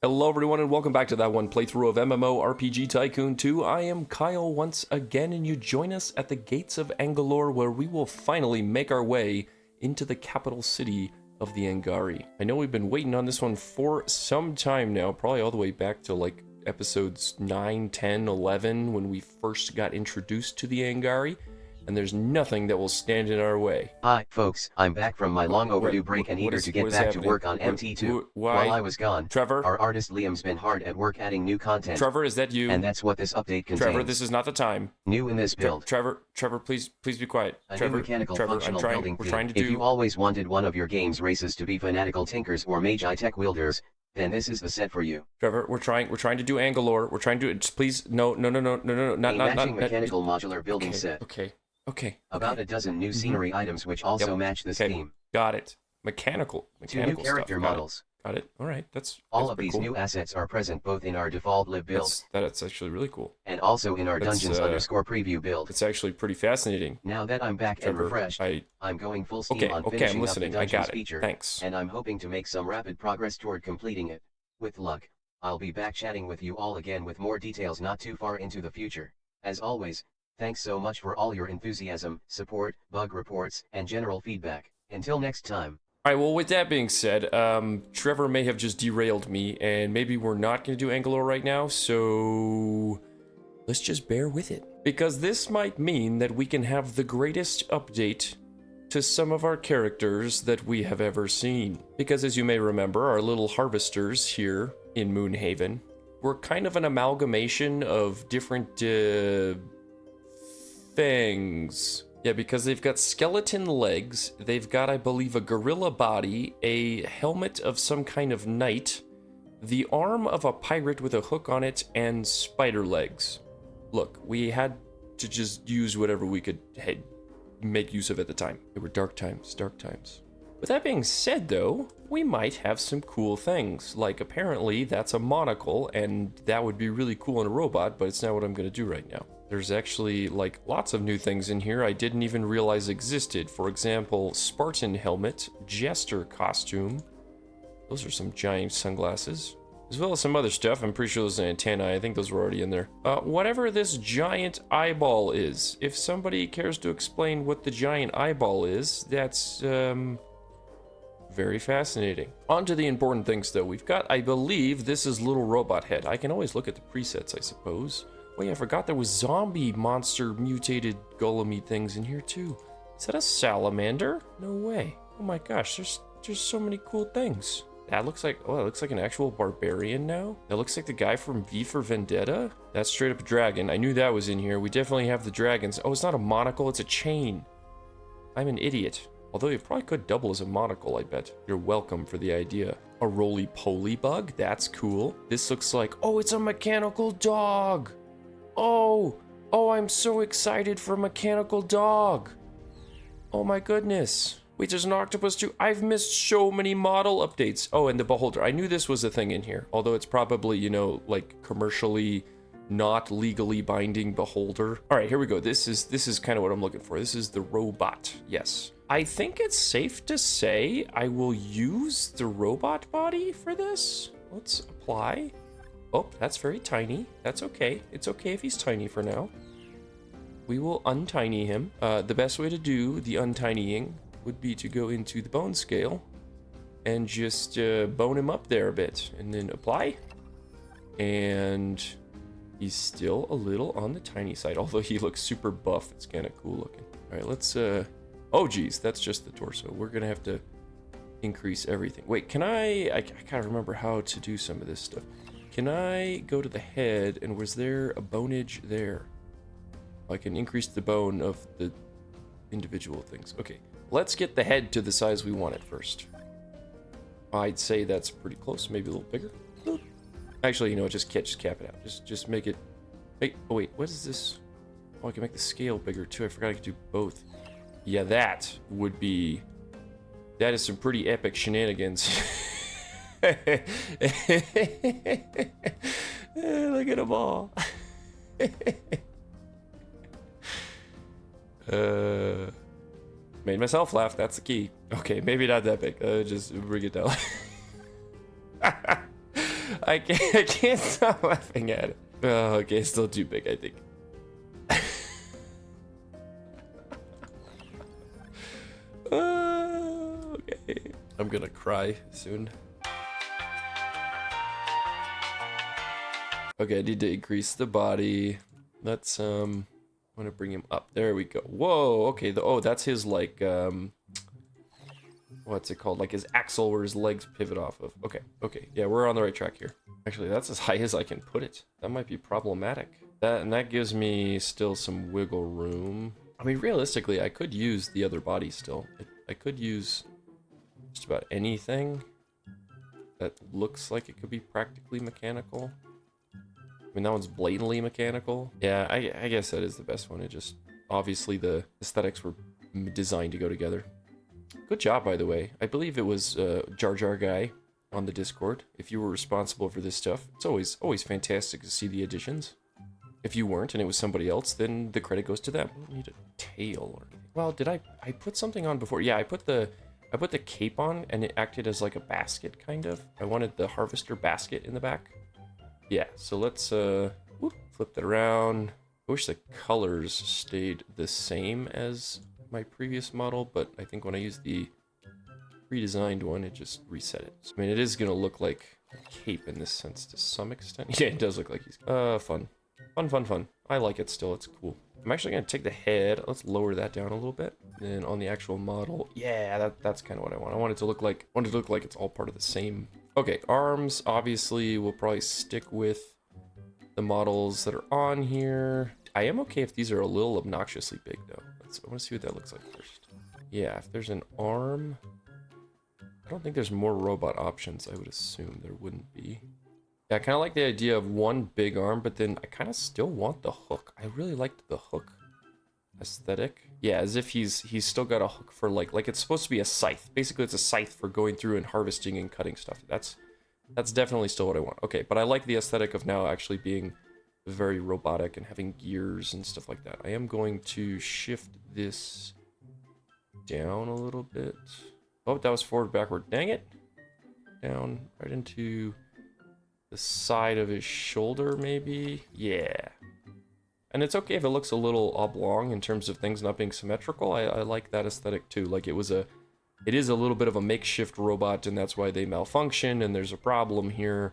Hello everyone and welcome back to that one playthrough of MMORPG Tycoon 2. I am Kyle once again and you join us at the gates of Angalore where we will finally make our way into the capital city of the Angari. I know we've been waiting on this one for some time now, probably all the way back to like episodes 9, 10, 11 when we first got introduced to the Angari. And there's nothing that will stand in our way. Hi, folks, I'm back from my long overdue break and eager to get back to work on MT2. While I was gone, Trevor? Our artist Liam's been hard at work adding new content. Trevor, is that you? And that's what this update contains. Trevor, this is not the time. New in this build. Trevor, please be quiet. A Trevor, new mechanical functional building we're theme. trying to do... If you always wanted one of your game's races to be fanatical tinkers or magi tech wielders, then this is the set for you. Trevor, we're trying to do Angalore. We're trying to do it. Please, no, not matching mechanical modular building set. Okay. About a dozen new scenery items which also match this theme. Got it. Mechanical Two new character stuff. models. Got it. All right. That's all of pretty these cool. new assets are present both in our default live build. That's actually really cool. And also in our dungeons _preview build. It's actually pretty fascinating. Now that I'm back Trevor, and refreshed, I'm going full steam on I'm finishing listening. up the I dungeons got it. feature. Thanks. And I'm hoping to make some rapid progress toward completing it. With luck, I'll be back chatting with you all again with more details not too far into the future. As always, thanks so much for all your enthusiasm, support, bug reports, and general feedback. Until next time. Alright, well with that being said, Trevor may have just derailed me, and maybe we're not going to do Angalore right now, so let's just bear with it. Because this might mean that we can have the greatest update to some of our characters that we have ever seen. Because as you may remember, our little harvesters here in Moonhaven were kind of an amalgamation of different, things. Yeah, because they've got skeleton legs, they've got, I believe, a gorilla body, a helmet of some kind of knight, the arm of a pirate with a hook on it, and spider legs. Look, we had to just use whatever we could make use of at the time. They were dark times. With that being said, though, we might have some cool things. Like, apparently, that's a monocle, and that would be really cool in a robot, but it's not what I'm going to do right now. There's actually, like, lots of new things in here I didn't even realize existed. For example, Spartan helmet, Jester costume. Those are some giant sunglasses. As well as some other stuff. I'm pretty sure those are antennae. I think those were already in there. Whatever this giant eyeball is, if somebody cares to explain what the giant eyeball is, that's, very fascinating. On to the important things, though. We've got, I believe, this is Little Robot Head. I can always look at the presets, I suppose. Wait, I forgot there was zombie monster mutated golem-y things in here, too. Is that a salamander? No way. Oh my gosh, there's so many cool things. That looks like, oh, it looks like an actual barbarian now. That looks like the guy from V for Vendetta. That's straight up a dragon. I knew that was in here. We definitely have the dragons. Oh, it's not a monocle, it's a chain. I'm an idiot. Although you probably could double as a monocle, I bet. You're welcome for the idea. A roly-poly bug, that's cool. This looks like, oh, it's a mechanical dog. Oh, I'm so excited for a mechanical dog. Oh my goodness. Wait, there's an octopus too. I've missed so many model updates. Oh, and the beholder. I knew this was a thing in here. Although it's probably, you know, like commercially not legally binding beholder. All right, here we go. This is kind of what I'm looking for. This is the robot. Yes. I think it's safe to say I will use the robot body for this. Let's apply. Oh, that's very tiny. That's okay. It's okay if he's tiny for now. We will untiny him. The best way to do the untinying would be to go into the bone scale and just bone him up there a bit and then apply. And he's still a little on the tiny side, although he looks super buff. It's kind of cool looking. All right, let's oh geez, that's just the torso. We're gonna have to increase everything. Wait, can I gotta remember how to do some of this stuff. Can I go to the head, and was there a bonage there? I can increase the bone of the individual things. Okay, let's get the head to the size we want it first. I'd say that's pretty close, maybe a little bigger. Boop. Actually, you know, just cap it out. Just make it. Oh wait, what is this? Oh, I can make the scale bigger too. I forgot I could do both. Yeah, that is some pretty epic shenanigans. Look at them all. Made myself laugh, that's the key. Okay, maybe not that big. Just bring it down. I can't stop laughing at it. Oh, okay, still too big, I think. Okay, I'm gonna cry soon. Okay, I need to increase the body. Let's I'm gonna bring him up. There we go. Whoa, okay, oh, that's his like what's it called? Like his axle where his legs pivot off of. Okay, okay, yeah, we're on the right track here. Actually, that's as high as I can put it. That might be problematic. That gives me still some wiggle room. I mean, realistically, I could use the other body still. I could use just about anything that looks like it could be practically mechanical. I mean, that one's blatantly mechanical. Yeah, I guess that is the best one. It just, obviously the aesthetics were designed to go together. Good job, by the way. I believe it was Jar Jar Guy on the Discord. If you were responsible for this stuff, it's always fantastic to see the additions. If you weren't and it was somebody else, then the credit goes to them. I don't need a tail or anything. Well, did I put something on before? Yeah, I put the cape on and it acted as like a basket kind of. I wanted the harvester basket in the back. Yeah, so let's flip that around. I wish the colors stayed the same as my previous model, but I think when I use the redesigned one, it just reset it. So, I mean, it is gonna look like a cape in this sense to some extent. Yeah, it does look like he's fun. Fun. I like it still, it's cool. I'm actually gonna take the head, let's lower that down a little bit. Then on the actual model, yeah, that's kind of what I want. I want it to look like it's all part of the same. Okay, arms, obviously, we'll probably stick with the models that are on here. I am okay if these are a little obnoxiously big though. I want to see what that looks like first. Yeah, if there's an arm, I don't think there's more robot options. I would assume there wouldn't be. Yeah, I kind of like the idea of one big arm, but then I kind of still want the hook. I really liked the hook aesthetic. Yeah, as if he's still got a hook for like it's supposed to be a scythe. Basically, it's a scythe for going through and harvesting and cutting stuff. That's definitely still what I want. Okay, but I like the aesthetic of now actually being very robotic and having gears and stuff like that. I am going to shift this down a little bit. Oh, that was forward, backward. Dang it. Down right into the side of his shoulder, maybe. Yeah. And it's okay if it looks a little oblong in terms of things not being symmetrical. I like that aesthetic too. Like it is a little bit of a makeshift robot, and that's why they malfunction, and there's a problem here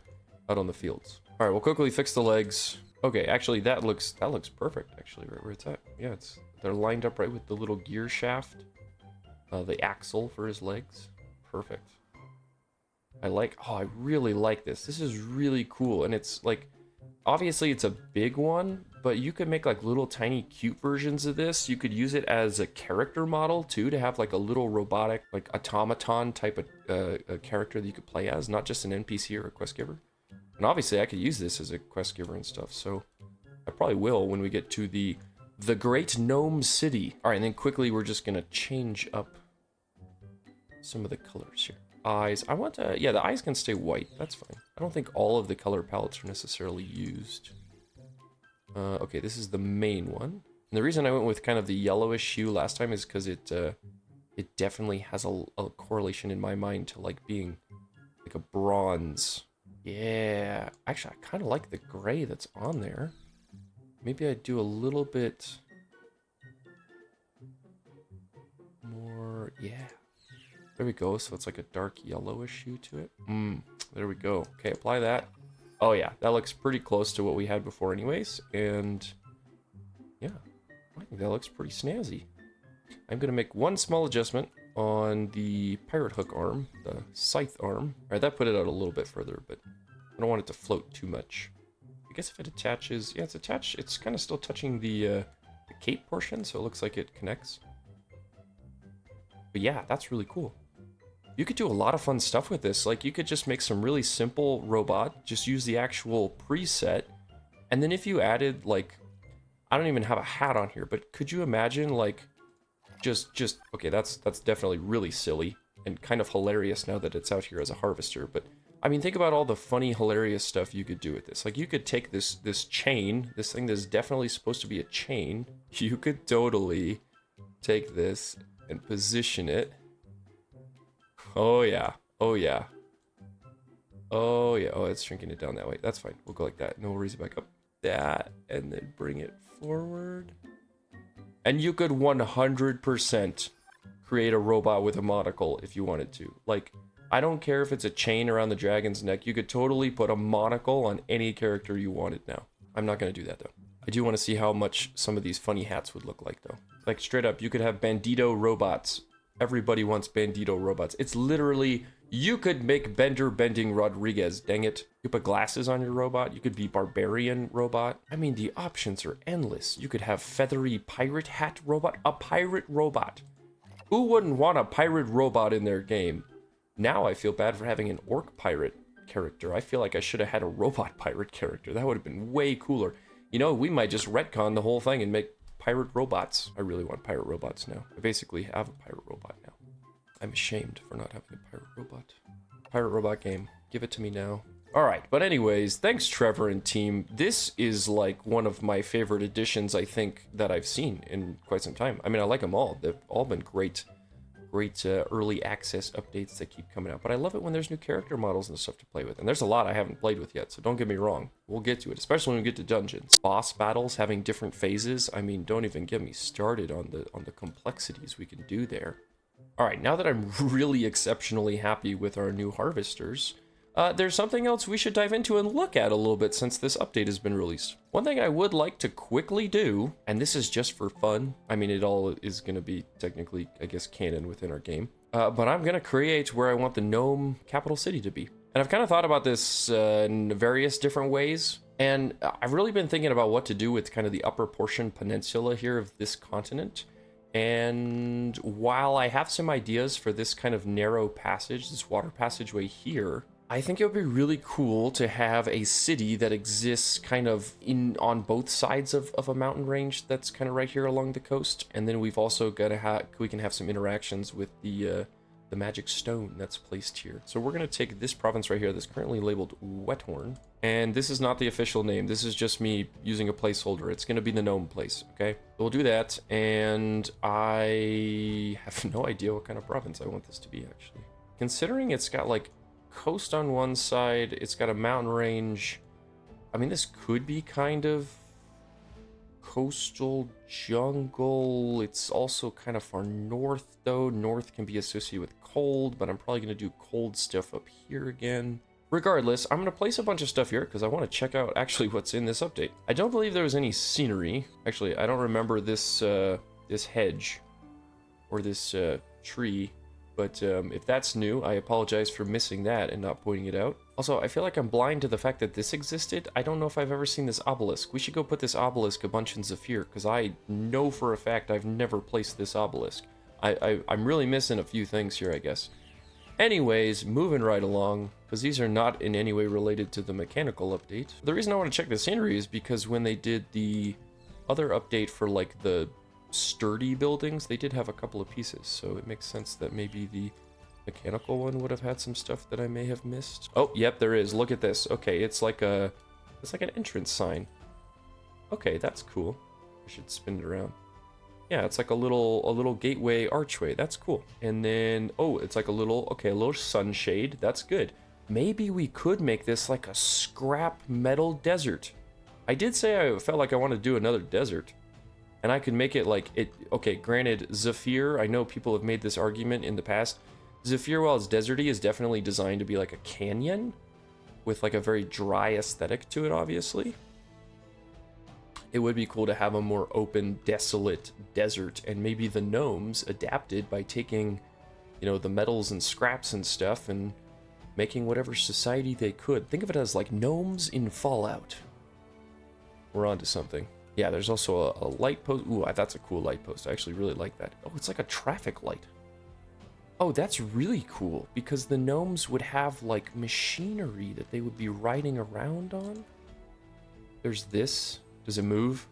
out on the fields. All right, we'll quickly fix the legs. Okay, actually, that looks perfect, actually, right where it's at. Yeah, they're lined up right with the little gear shaft. The axle for his legs. Perfect. I really like this. This is really cool, and it's like, obviously it's a big one, but you could make like little tiny cute versions of this. You could use it as a character model too, to have like a little robotic, like automaton type of a character that you could play as, not just an NPC or a quest giver. And obviously I could use this as a quest giver and stuff, so I probably will when we get to the Great Gnome City. All right, and then quickly we're just gonna change up some of the colors here. Eyes, I want to, yeah, the eyes can stay white, that's fine. I don't think all of the color palettes are necessarily used. Okay, this is the main one. And the reason I went with kind of the yellowish hue last time is because it definitely has a correlation in my mind to like being like a bronze. Yeah, actually I kind of like the gray that's on there. Maybe I'd do a little bit more, yeah. There we go, so it's like a dark yellowish hue to it. There we go. Okay, apply that. Oh yeah, that looks pretty close to what we had before anyways, and yeah, I think that looks pretty snazzy. I'm gonna make one small adjustment on the pirate hook arm, the scythe arm. All right, that put it out a little bit further, but I don't want it to float too much. I guess if it attaches, yeah, it's attached, it's kind of still touching the cape portion, so it looks like it connects. But yeah, that's really cool. You could do a lot of fun stuff with this. Like, you could just make some really simple robot, just use the actual preset, and then if you added, like, I don't even have a hat on here, but could you imagine, like, just okay, that's definitely really silly and kind of hilarious now that it's out here as a harvester, but I mean, think about all the funny, hilarious stuff you could do with this. Like, you could take this chain, this thing that's definitely supposed to be a chain, you could totally take this and position it. Oh yeah, oh yeah. Oh, yeah. Oh, it's shrinking it down that way. That's fine. We'll go like that. And then we'll raise it back up. That. And then bring it forward. And you could 100% create a robot with a monocle if you wanted to. Like, I don't care if it's a chain around the dragon's neck. You could totally put a monocle on any character you wanted now. I'm not going to do that, though. I do want to see how much some of these funny hats would look like, though. Like, straight up, you could have Bandito robots. Everybody wants Bandito robots. It's literally... You could make Bender Bending Rodriguez, dang it. You put glasses on your robot. You could be Barbarian robot. I mean, the options are endless. You could have Feathery Pirate Hat robot. A pirate robot. Who wouldn't want a pirate robot in their game? Now I feel bad for having an orc pirate character. I feel like I should have had a robot pirate character. That would have been way cooler. You know, we might just retcon the whole thing and make pirate robots. I really want pirate robots now. I basically have a pirate robot now. I'm ashamed for not having a pirate robot. Pirate robot game. Give it to me now. Alright, but anyways, thanks Trevor and team. This is like one of my favorite additions, I think, that I've seen in quite some time. I mean, I like them all. They've all been great early access updates that keep coming out. But I love it when there's new character models and stuff to play with. And there's a lot I haven't played with yet, so don't get me wrong. We'll get to it, especially when we get to dungeons. Boss battles having different phases. I mean, don't even get me started on the complexities we can do there. Alright, now that I'm really exceptionally happy with our new harvesters, there's something else we should dive into and look at a little bit since this update has been released. One thing I would like to quickly do, and this is just for fun, I mean it all is going to be technically, I guess, canon within our game, but I'm going to create where I want the gnome capital city to be. And I've kind of thought about this in various different ways, and I've really been thinking about what to do with kind of the upper portion peninsula here of this continent. And while I have some ideas for this kind of narrow passage, this water passageway here, I think it would be really cool to have a city that exists kind of on both sides of a mountain range that's kind of right here along the coast. And then we've also got to we can have some interactions with the magic stone that's placed here. So we're going to take this province right here that's currently labeled Wethorn. And this is not the official name. This is just me using a placeholder. It's going to be the gnome place, okay? So we'll do that. And I have no idea what kind of province I want this to be, actually. Considering it's got, like, coast on one side, it's got a mountain range. I mean, this could be kind of coastal jungle. It's also kind of far north, though. North can be associated with cold, but I'm probably going to do cold stuff up here again. Regardless, I'm going to place a bunch of stuff here because I want to check out actually what's in this update. I don't believe there was any scenery. Actually, I don't remember this this hedge or this tree. But if that's new, I apologize for missing that and not pointing it out. Also, I feel like I'm blind to the fact that this existed. I don't know if I've ever seen this obelisk. We should go put this obelisk a bunch in Zephyr, because I know for a fact I've never placed this obelisk. I'm really missing a few things here, I guess. Anyways, moving right along, because these are not in any way related to the mechanical update. The reason I want to check the scenery is because when they did the other update for, like, the sturdy buildings, they did have a couple of pieces, so it makes sense that maybe the mechanical one would have had some stuff that I may have missed. Oh, yep, there is. Look at this. Okay, it's like an entrance sign. Okay, that's cool. I should spin it around. Yeah, it's like a little gateway archway. That's cool. And then, oh, it's like a little sunshade. That's good. Maybe we could make this like a scrap metal desert. I did say I felt like I wanted to do another desert. And I could make it like it. Okay, granted, Zephyr, I know people have made this argument in the past. Zephyr, while it's deserty, is definitely designed to be like a canyon with like a very dry aesthetic to it, obviously. It would be cool to have a more open, desolate desert, and maybe the gnomes adapted by taking, you know, the metals and scraps and stuff and making whatever society they could. Think of it as like gnomes in Fallout. We're on to something. Yeah, there's also a light post. Ooh, that's a cool light post. I actually really like that. Oh, it's like a traffic light. Oh, that's really cool, because the gnomes would have like machinery that they would be riding around on. There's this. Does it move?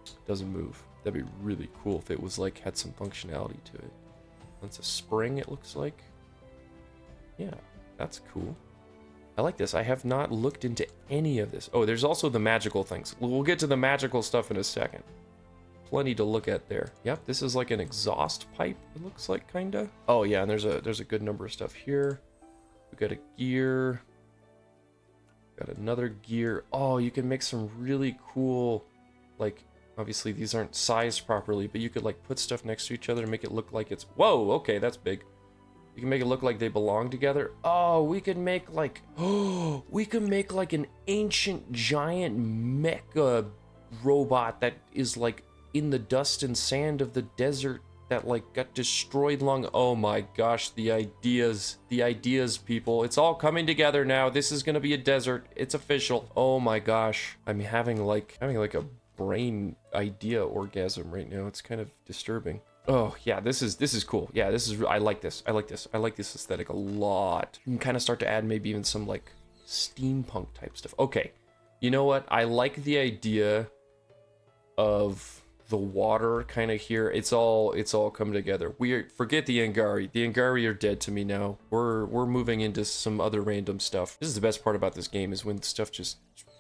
It doesn't move. That'd be really cool if it was like had some functionality to it. That's a spring, it looks like. Yeah, that's cool. I like this. I have not looked into any of this. Oh, there's also the magical things. We'll get to the magical stuff in a second. Plenty to look at there. Yep, this is like an exhaust pipe, it looks like, kinda. Oh yeah, and there's a good number of stuff here. We got a gear. Got another gear. Oh, you can make some really cool, like, obviously these aren't sized properly, but you could like put stuff next to each other and make it look like it's, whoa, okay, that's big. You can make it look like they belong together. Oh, we could make like, oh, we could make like an ancient giant mecha robot that is like in the dust and sand of the desert that like got destroyed long. Oh my gosh, the ideas, people. It's all coming together now. This is gonna be a desert. It's official. Oh my gosh, I'm having like a brain idea orgasm right now. It's kind of disturbing. Oh yeah, this is cool. Yeah, I like this. I like this aesthetic a lot. You can kind of start to add maybe even some like steampunk type stuff. Okay, you know what? I like the idea of the water kind of here. It's all come together. Forget the Angari. The Angari are dead to me now. We're moving into some other random stuff. This is the best part about this game, is when stuff just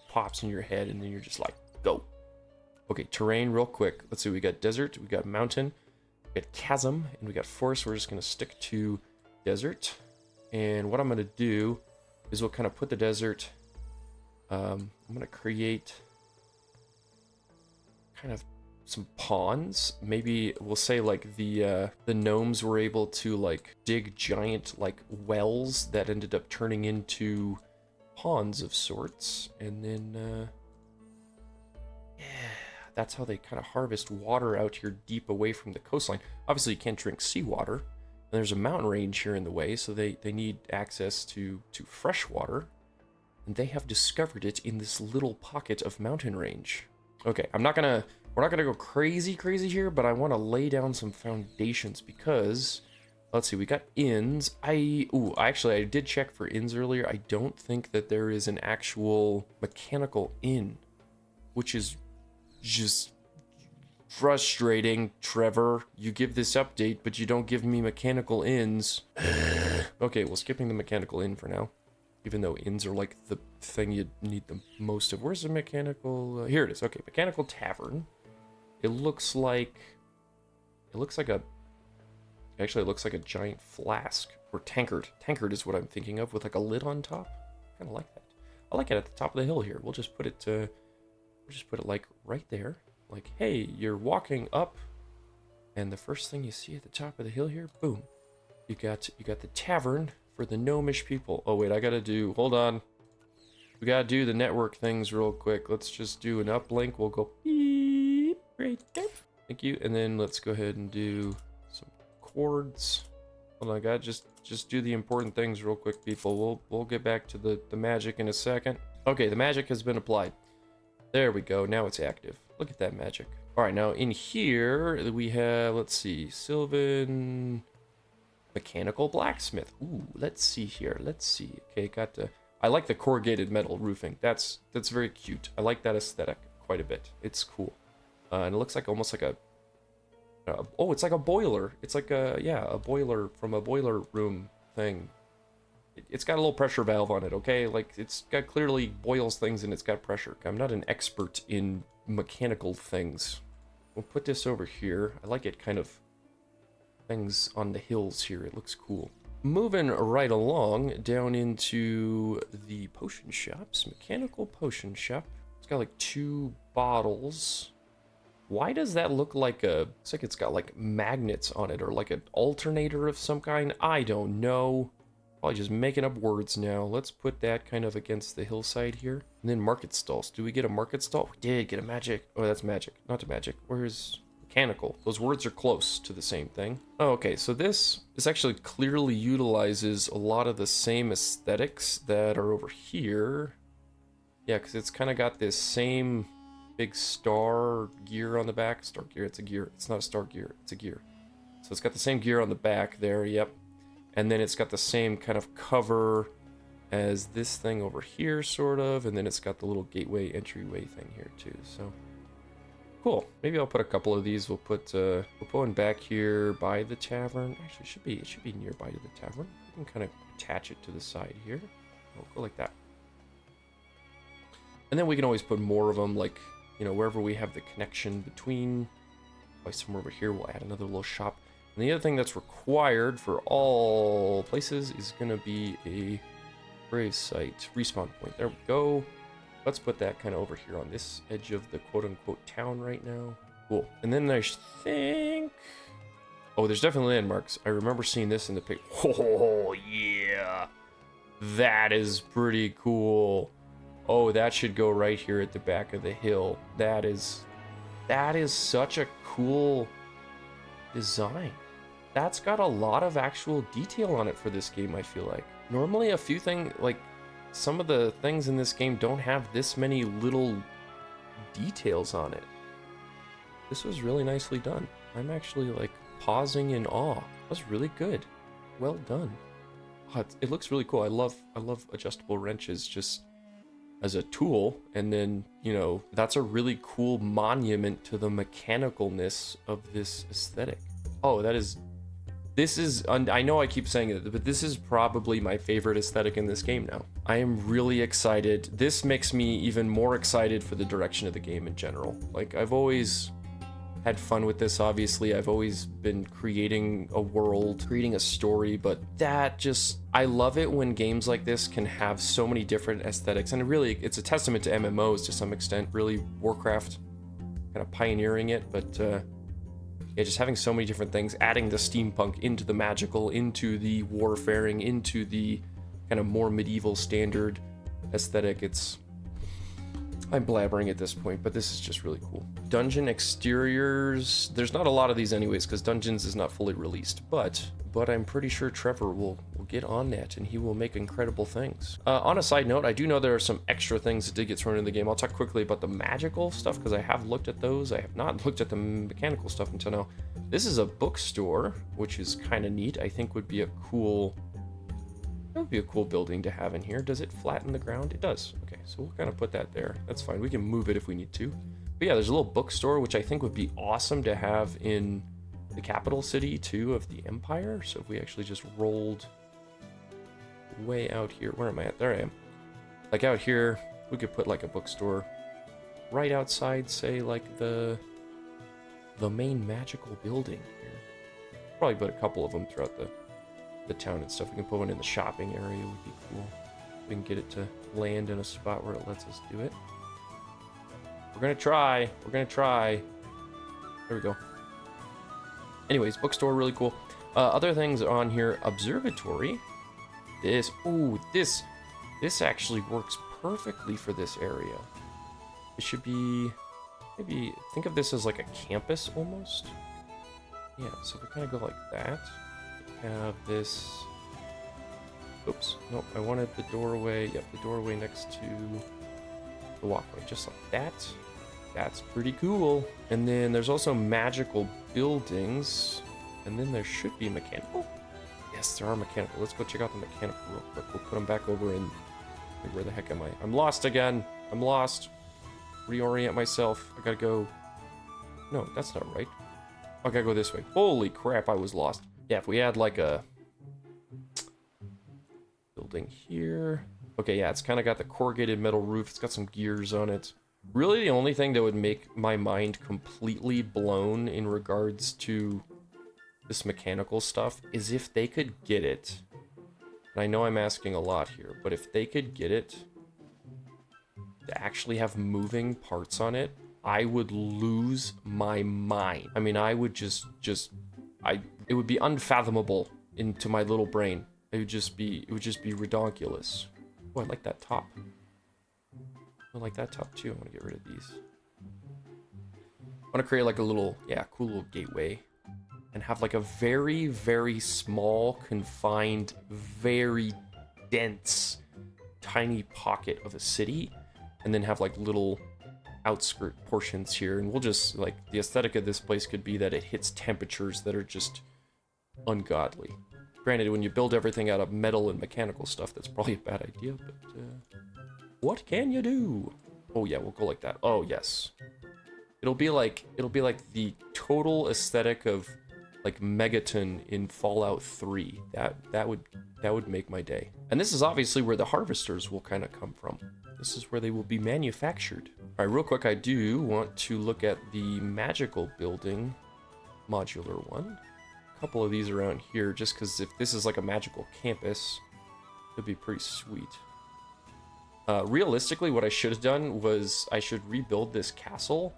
pops in your head and then you're just like, go. Okay, terrain real quick. Let's see, we got desert, we got mountain, we got chasm, and we got forest. We're just gonna stick to desert. And what I'm gonna do is we'll kind of put the desert, I'm gonna create kind of some ponds. Maybe we'll say like the gnomes were able to like dig giant like wells that ended up turning into ponds of sorts, and then yeah, that's how they kind of harvest water out here deep away from the coastline. Obviously you can't drink seawater, and there's a mountain range here in the way, so they need access to fresh water, and they have discovered it in this little pocket of mountain range. Okay, we're not gonna go crazy here, but I want to lay down some foundations because, let's see, we got inns. I did check for inns earlier. I don't think that there is an actual mechanical inn, which is just frustrating. Trevor, you give this update, but you don't give me mechanical inns. Okay, well, skipping the mechanical inn for now, even though inns are like the thing you need the most of. Where's the mechanical? Here it is. Okay, mechanical tavern. It looks like a giant flask, or tankard. Tankard is what I'm thinking of, with like a lid on top. Kind of like that. I like it at the top of the hill here. We'll just put it like right there. Like, hey, you're walking up, and the first thing you see at the top of the hill here, boom, you got the tavern for the gnomish people. Oh wait, hold on. We gotta do the network things real quick. Let's just do an uplink. We'll go beep right there. Thank you. And then let's go ahead and do some chords. Hold on, I gotta just do the important things real quick, people. We'll get back to the magic in a second. Okay, the magic has been applied. There we go. Now it's active. Look at that magic. All right, now in here we have, let's see, Sylvan mechanical blacksmith. Ooh, let's see here. Let's see. Okay, I like the corrugated metal roofing. That's very cute. I like that aesthetic quite a bit. It's cool. And it looks like almost like a oh, it's like a boiler. It's like a boiler from a boiler room thing. It's got a little pressure valve on it, okay? Like, it's got clearly boils things and it's got pressure. I'm not an expert in mechanical things. We'll put this over here. I like it kind of things on the hills here. It looks cool. Moving right along down into the potion shops. Mechanical potion shop. It's got like 2 bottles. Why does that look like looks like it's got like magnets on it, or like an alternator of some kind? I don't know. Probably just making up words now. Let's put that kind of against the hillside here. And then market stalls. Do we get a market stall? We did get a magic. Oh, that's magic. Not a magic. Where's mechanical? Those words are close to the same thing. Oh, okay, so this actually clearly utilizes a lot of the same aesthetics that are over here. Yeah, because it's kind of got this same big star gear on the back. Star gear, it's a gear. It's not a star gear, it's a gear. So it's got the same gear on the back there, yep. And then it's got the same kind of cover as this thing over here, sort of. And then it's got the little gateway entryway thing here too, so. Cool. Maybe I'll put a couple of these. We'll put one back here by the tavern. Actually, it should be nearby to the tavern. We can kind of attach it to the side here. We'll go like that. And then we can always put more of them, like, you know, wherever we have the connection between. Like somewhere over here, we'll add another little shop. And the other thing that's required for all places is going to be a Grave site, respawn point. There we go. Let's put that kind of over here on this edge of the quote-unquote town right now. Cool. And then I think... Oh, there's definitely landmarks. I remember seeing this in the pic. Oh, yeah. That is pretty cool. Oh, that should go right here at the back of the hill. That is such a cool design. That's got a lot of actual detail on it for this game, I feel like. Normally a few things, like some of the things in this game don't have this many little details on it. This was really nicely done. I'm actually like pausing in awe. That's really good. Well done. Oh, it looks really cool. I love adjustable wrenches just as a tool, and then, you know, that's a really cool monument to the mechanicalness of this aesthetic. Oh, this is, I know I keep saying it, but this is probably my favorite aesthetic in this game now. I am really excited. This makes me even more excited for the direction of the game in general. Like, I've always had fun with this, obviously. I've always been creating a world, creating a story, but that just, I love it when games like this can have so many different aesthetics, and really, it's a testament to MMOs to some extent, really Warcraft kind of pioneering it, but yeah, just having so many different things, adding the steampunk into the magical, into the warfaring, into the kind of more medieval standard aesthetic. I'm blabbering at this point, but this is just really cool. Dungeon exteriors, there's not a lot of these anyways, because Dungeons is not fully released, but I'm pretty sure Trevor will get on that, and he will make incredible things. On a side note, I do know there are some extra things that did get thrown in the game. I'll talk quickly about the magical stuff, because I have looked at those. I have not looked at the mechanical stuff until now. This is a bookstore, which is kind of neat. I think would be a cool... That would be a cool building to have in here. Does it flatten the ground? It does. Okay, so we'll kind of put that there. That's fine. We can move it if we need to. But yeah, there's a little bookstore, which I think would be awesome to have in the capital city, too, of the Empire. So if we actually just rolled way out here. Where am I at? There I am. Like out here, we could put like a bookstore right outside, say, like the main magical building here. Probably put a couple of them throughout the town and stuff. We can put one in the shopping area, would be cool. We can get it to land in a spot where it lets us do it. We're gonna try. We're gonna try. There we go. Anyways, bookstore, really cool. Other things on here, observatory. This actually works perfectly for this area. It should be, maybe think of this as like a campus almost. Yeah, so we kind of go like that. Have this, oops, no, I wanted the doorway, yep, the doorway next to the walkway, just like that. That's pretty cool. And then there's also magical buildings, and then there should be mechanical. Yes, there are mechanical. Let's go check out the mechanical real quick. We'll put them back over in, where the heck am I? I'm lost again. I'm lost. Reorient myself. I gotta go, no, that's not right. I gotta go this way. Holy crap, I was lost. Yeah, if we had like a building here. Okay, yeah, it's kind of got the corrugated metal roof. It's got some gears on it. Really, the only thing that would make my mind completely blown in regards to this mechanical stuff is if they could get it. And I know I'm asking a lot here, but if they could get it to actually have moving parts on it, I would lose my mind. I mean, I would it would be unfathomable into my little brain. It would just be redonkulous. Oh, I like that top. I like that top too. I want to get rid of these. I want to create like a little, yeah, cool little gateway and have like a very, very small, confined, very dense, tiny pocket of a city, and then have like little outskirt portions here. And we'll just, like, the aesthetic of this place could be that it hits temperatures that are just ungodly. Granted, when you build everything out of metal and mechanical stuff, that's probably a bad idea, but what can you do? Oh yeah, we'll go like that. Oh yes. It'll be like the total aesthetic of like Megaton in Fallout 3. That would make my day. And this is obviously where the harvesters will kind of come from. This is where they will be manufactured. All right, real quick, I do want to look at the magical building, modular one. A couple of these around here, just because if this is like a magical campus, It'd be pretty sweet. Realistically, what I should have done was I should rebuild this castle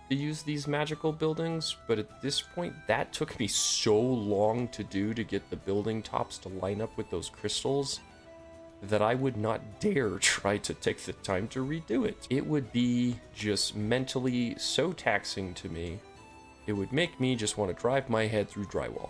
to use these magical buildings, but at this point, that took me so long to do to get the building tops to line up with those crystals that I would not dare try to take the time to redo it. It would be just mentally so taxing to me. It would make me just want to drive my head through drywall.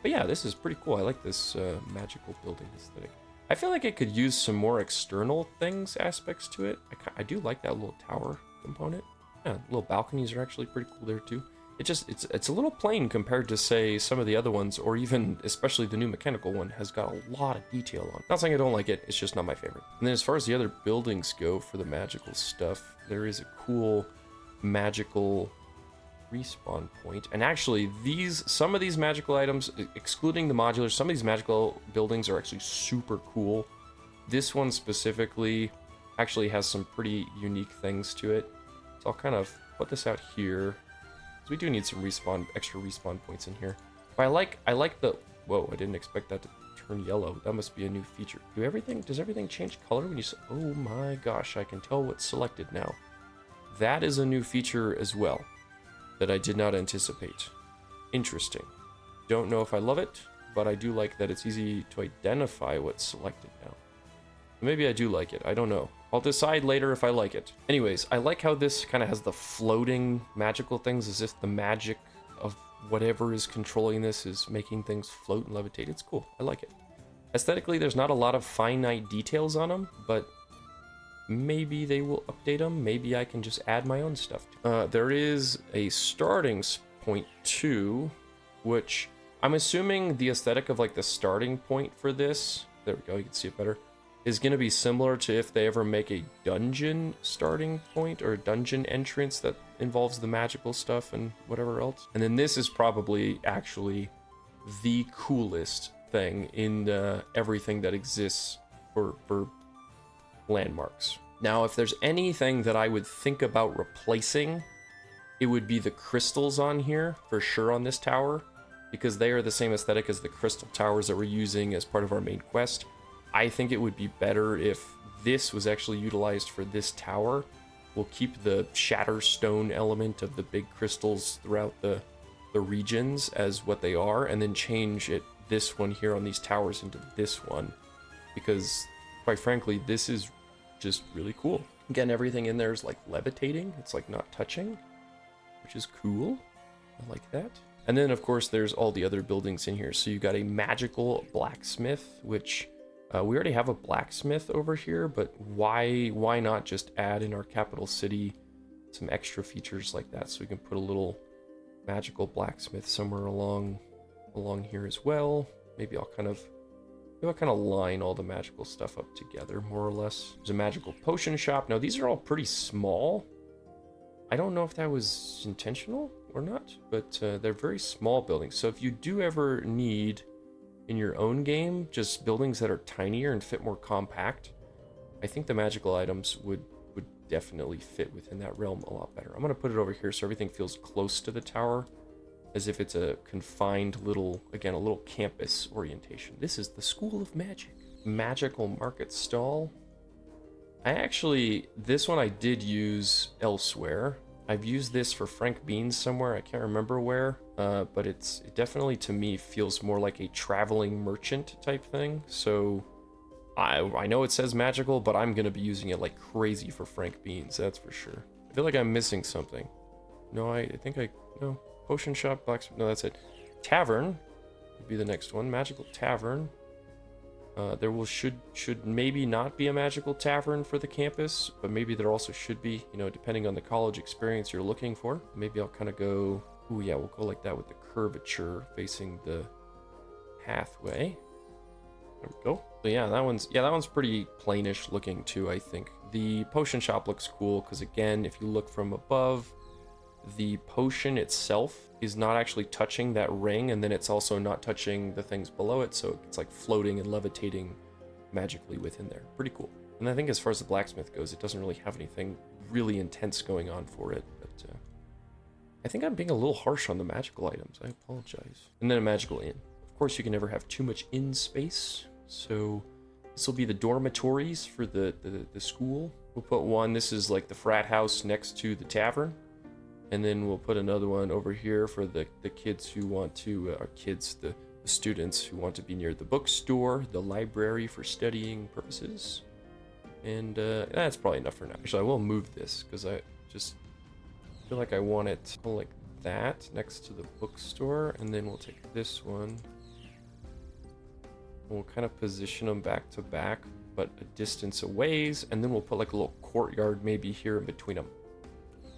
But yeah, this is pretty cool. I like this magical building aesthetic. I feel like it could use some more external things, aspects to it. I do like that little tower component. Yeah, little balconies are actually pretty cool there too. It's a little plain compared to, say, some of the other ones, or even especially the new mechanical one has got a lot of detail on. Not saying I don't like it, it's just not my favorite. And then as far as the other buildings go for the magical stuff, there is a cool magical respawn point. And actually, some of these magical items, excluding the modulars, some of these magical buildings are actually super cool. This one specifically actually has some pretty unique things to it. So I'll kind of put this out here. We do need some extra respawn points in here. But I like the, whoa, I didn't expect that to turn yellow. That must be a new feature. Does everything change color when you, oh my gosh, I can tell what's selected now. That is a new feature as well that I did not anticipate. Interesting. Don't know if I love it, but I do like that it's easy to identify what's selected now. Maybe I do like it, I don't know. I'll decide later if I like it. Anyways, I like how this kind of has the floating magical things, as if the magic of whatever is controlling this is making things float and levitate. It's cool, I like it. Aesthetically, there's not a lot of finite details on them, but maybe they will update them. Maybe I can just add my own stuff. There is a starting point too, which I'm assuming the aesthetic of like the starting point for this, there we go, you can see it better, is going to be similar to if they ever make a dungeon starting point or a dungeon entrance that involves the magical stuff and whatever else. And then this is probably actually the coolest thing in everything that exists for landmarks. Now, if there's anything that I would think about replacing, it would be the crystals on here, for sure, on this tower, because they are the same aesthetic as the crystal towers that we're using as part of our main quest. I think it would be better if this was actually utilized for this tower. We'll keep the shatter stone element of the big crystals throughout the regions as what they are, and then change this one here on these towers into this one, because quite frankly, this is just really cool. Again, everything in there is like levitating. It's like not touching, which is cool. I like that. And then of course there's all the other buildings in here. So you got a magical blacksmith, which we already have a blacksmith over here, but why not just add in our capital city some extra features like that, so we can put a little magical blacksmith somewhere along here as well. Maybe I'll kind of line all the magical stuff up together, more or less. There's a magical potion shop. Now, these are all pretty small. I don't know if that was intentional or not, but they're very small buildings. So if you do ever need, in your own game, just buildings that are tinier and fit more compact, I think the magical items would definitely fit within that realm a lot better. I'm going to put it over here so everything feels close to the tower, as if it's a confined little, again, a little campus orientation. This is the School of Magic. Magical market stall. This one I did use elsewhere. I've used this for Frank Beans somewhere, I can't remember where, but it definitely, to me, feels more like a traveling merchant type thing. So I know it says magical, but I'm going to be using it like crazy for Frank Beans, that's for sure. I feel like I'm missing something. No, no. Potion shop, blacksmith, no, that's it. Tavern would be the next one. Magical tavern. Should maybe not be a magical tavern for the campus, but maybe there also should be, depending on the college experience you're looking for. Maybe I'll kind of go, ooh yeah, we'll go like that with the curvature facing the pathway. There we go. So yeah, that one's pretty plainish looking too, I think. The potion shop looks cool because, again, if you look from above, the potion itself is not actually touching that ring, and then it's also not touching the things below it, so it's like floating and levitating magically within there. Pretty cool. And I think as far as the blacksmith goes, it doesn't really have anything really intense going on for it, but I think I'm being a little harsh on the magical items. I apologize. And then a magical inn. Of course, you can never have too much inn space, so This will be the dormitories for the school. We'll put one, this is like the frat house next to the tavern. And then we'll put another one over here for the kids who want to, the students who want to be near the bookstore, the library for studying purposes. And that's probably enough for now. Actually, I will move this because I just feel like I want it like that next to the bookstore. And then we'll take this one. We'll kind of position them back to back, but a distance away, and then we'll put like a little courtyard maybe here in between them.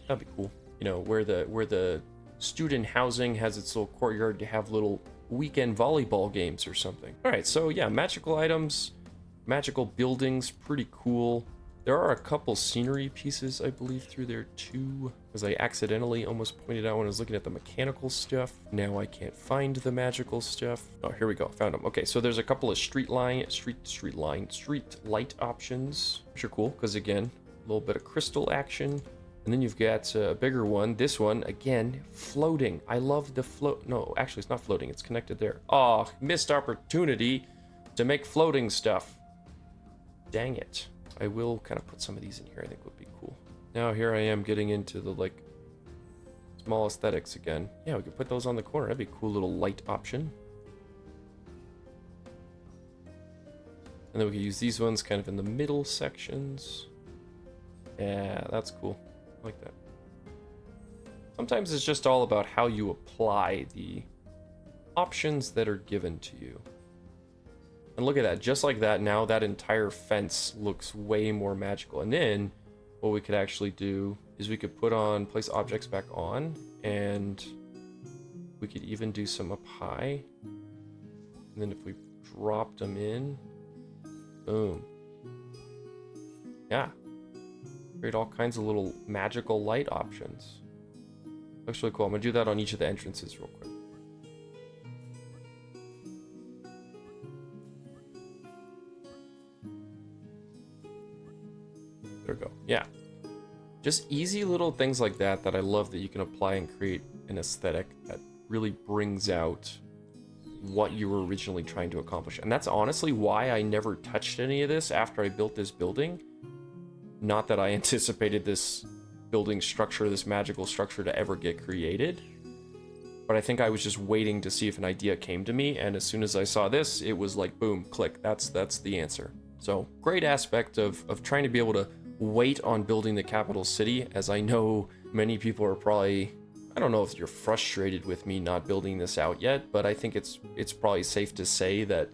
That'd be cool. You know, where the student housing has its little courtyard to have little weekend volleyball games or something. All right, so yeah, magical items, magical buildings, pretty cool. There are a couple scenery pieces, I believe, through there too, because I accidentally almost pointed out when I was looking at the mechanical stuff. Now I can't find the magical stuff. Oh, here we go, found them. Okay, so there's a couple of street light options, which are cool, because again, a little bit of crystal action. And then you've got a bigger one. This one, again, floating. I love the float. No, actually, it's not floating. It's connected there. Oh, missed opportunity to make floating stuff. Dang it. I will kind of put some of these in here. I think would be cool. Now here I am getting into the like small aesthetics again. Yeah, we could put those on the corner. That'd be a cool little light option. And then we could use these ones kind of in the middle sections. Yeah, that's cool. I like that. Sometimes it's just all about how you apply the options that are given to you. And look at that, just like that, now that entire fence looks way more magical. And then what we could actually do is we could place objects back on, and we could even do some up high. And then if we dropped them in, boom. Yeah. Create all kinds of little magical light options. Looks really cool. I'm gonna do that on each of the entrances real quick. There we go. Yeah. Just easy little things like that that I love that you can apply and create an aesthetic that really brings out what you were originally trying to accomplish. And that's honestly why I never touched any of this after I built this building. Not that I anticipated this building structure, this magical structure to ever get created. But I think I was just waiting to see if an idea came to me. And as soon as I saw this, it was like, boom, click. That's the answer. So great aspect of trying to be able to wait on building the capital city, as I know many people are probably, I don't know if you're frustrated with me not building this out yet, but I think it's probably safe to say that,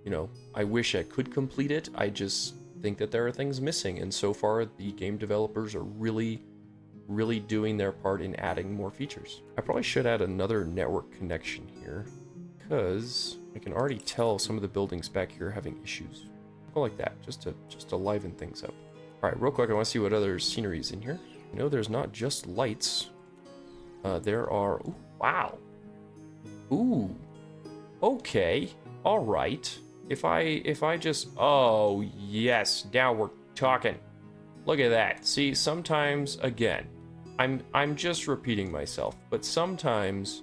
you know, I wish I could complete it. I just think that there are things missing, and so far the game developers are really doing their part in adding more features. I probably should add another network connection here, because I can already tell some of the buildings back here are having issues. Go like that, just to liven things up. All right, real quick, I want to see what other scenery is in here. You know, there's not just lights. There are... Ooh, wow. Ooh. Okay. All right. If I just... Oh, yes. Now we're talking. Look at that. See, sometimes, again, I'm just repeating myself, but sometimes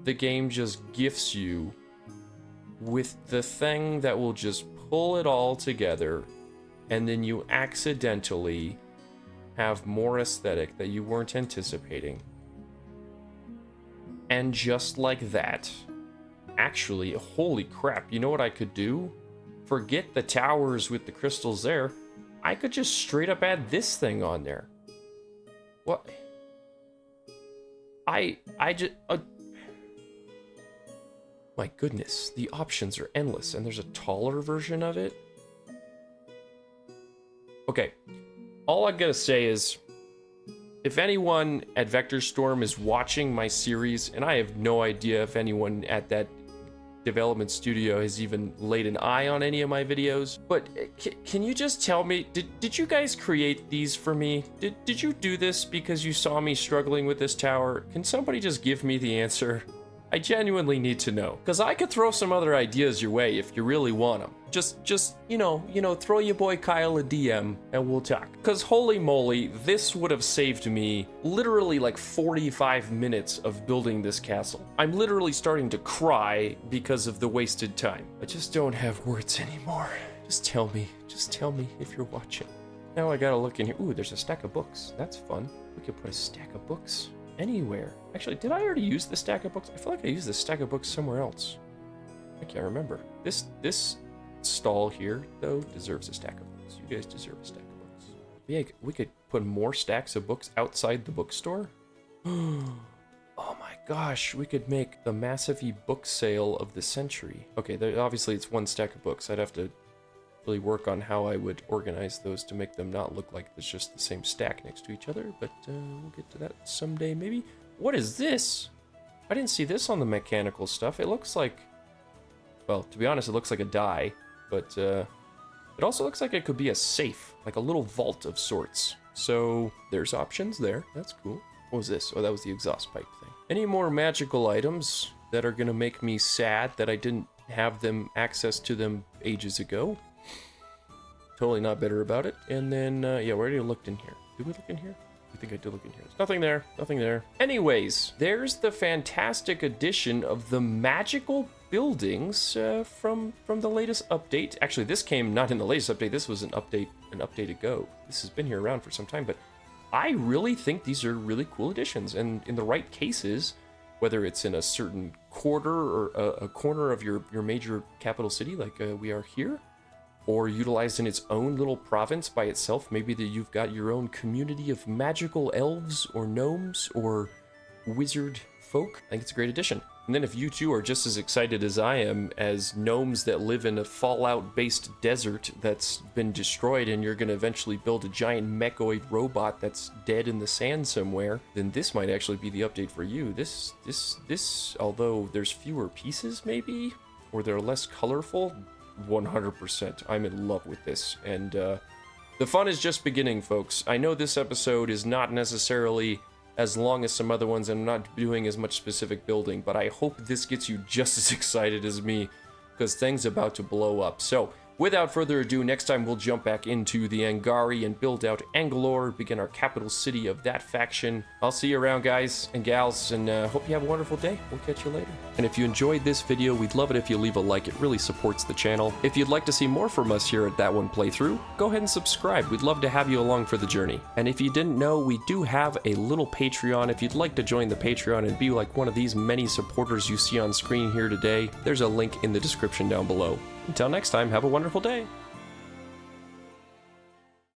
the game just gifts you with the thing that will just pull it all together, and then you accidentally have more aesthetic that you weren't anticipating. And just like that, actually, holy crap, you know what I could do? Forget the towers with the crystals there. I could just straight up add this thing on there. What? I just... my goodness, the options are endless, and there's a taller version of it. Okay, all I'm gonna say is, if anyone at Vector Storm is watching my series, and I have no idea if anyone at that development studio has even laid an eye on any of my videos, but can you just tell me, did you guys create these for me? Did you do this because you saw me struggling with this tower? Can somebody just give me the answer? I genuinely need to know, because I could throw some other ideas your way if you really want them. Just you know, throw your boy Kyle a DM and we'll talk. Because holy moly, this would have saved me literally like 45 minutes of building this castle. I'm literally starting to cry because of the wasted time. I just don't have words anymore. Just tell me. Just tell me if you're watching. Now I gotta look in here. Ooh, there's a stack of books. That's fun. We could put a stack of books anywhere. Actually, did I already use the stack of books? I feel like I used the stack of books somewhere else. I can't remember. This stall here, though, deserves a stack of books. You guys deserve a stack of books. Yeah, we could put more stacks of books outside the bookstore. Oh my gosh, we could make the massive book sale of the century. Okay, obviously it's one stack of books. I'd have to really work on how I would organize those to make them not look like it's just the same stack next to each other, but we'll get to that someday maybe. What is this? I didn't see this on the mechanical stuff. It looks like, well, to be honest, it looks like a die, but it also looks like it could be a safe, like a little vault of sorts. So there's options there. That's cool. What was this? Oh, that was the exhaust pipe thing. Any more magical items that are gonna make me sad that I didn't have them access to them ages ago? Totally not bitter about it. And then, yeah, we already looked in here. Did we look in here? I think I did look in here. There's nothing there. Nothing there. Anyways, there's the fantastic addition of the magical buildings from the latest update. Actually, this came not in the latest update. This was an update ago. This has been here around for some time, but I really think these are really cool additions. And in the right cases, whether it's in a certain quarter or a corner of your major capital city, like we are here, or utilized in its own little province by itself. Maybe that you've got your own community of magical elves or gnomes or wizard folk. I think it's a great addition. And then if you two are just as excited as I am as gnomes that live in a Fallout-based desert that's been destroyed and you're going to eventually build a giant mechoid robot that's dead in the sand somewhere, then this might actually be the update for you. This, although there's fewer pieces maybe, or they're less colorful, 100%. I'm in love with this, and the fun is just beginning, folks. I know this episode is not necessarily as long as some other ones, and I'm not doing as much specific building, but I hope this gets you just as excited as me, because things are about to blow up. So, without further ado, next time we'll jump back into the Angari and build out Angalor, begin our capital city of that faction. I'll see you around, guys and gals, and hope you have a wonderful day. We'll catch you later. And if you enjoyed this video, we'd love it if you leave a like. It really supports the channel. If you'd like to see more from us here at That One Playthrough, go ahead and subscribe. We'd love to have you along for the journey. And if you didn't know, we do have a little Patreon. If you'd like to join the Patreon and be like one of these many supporters you see on screen here today, there's a link in the description down below. Until next time, have a wonderful day.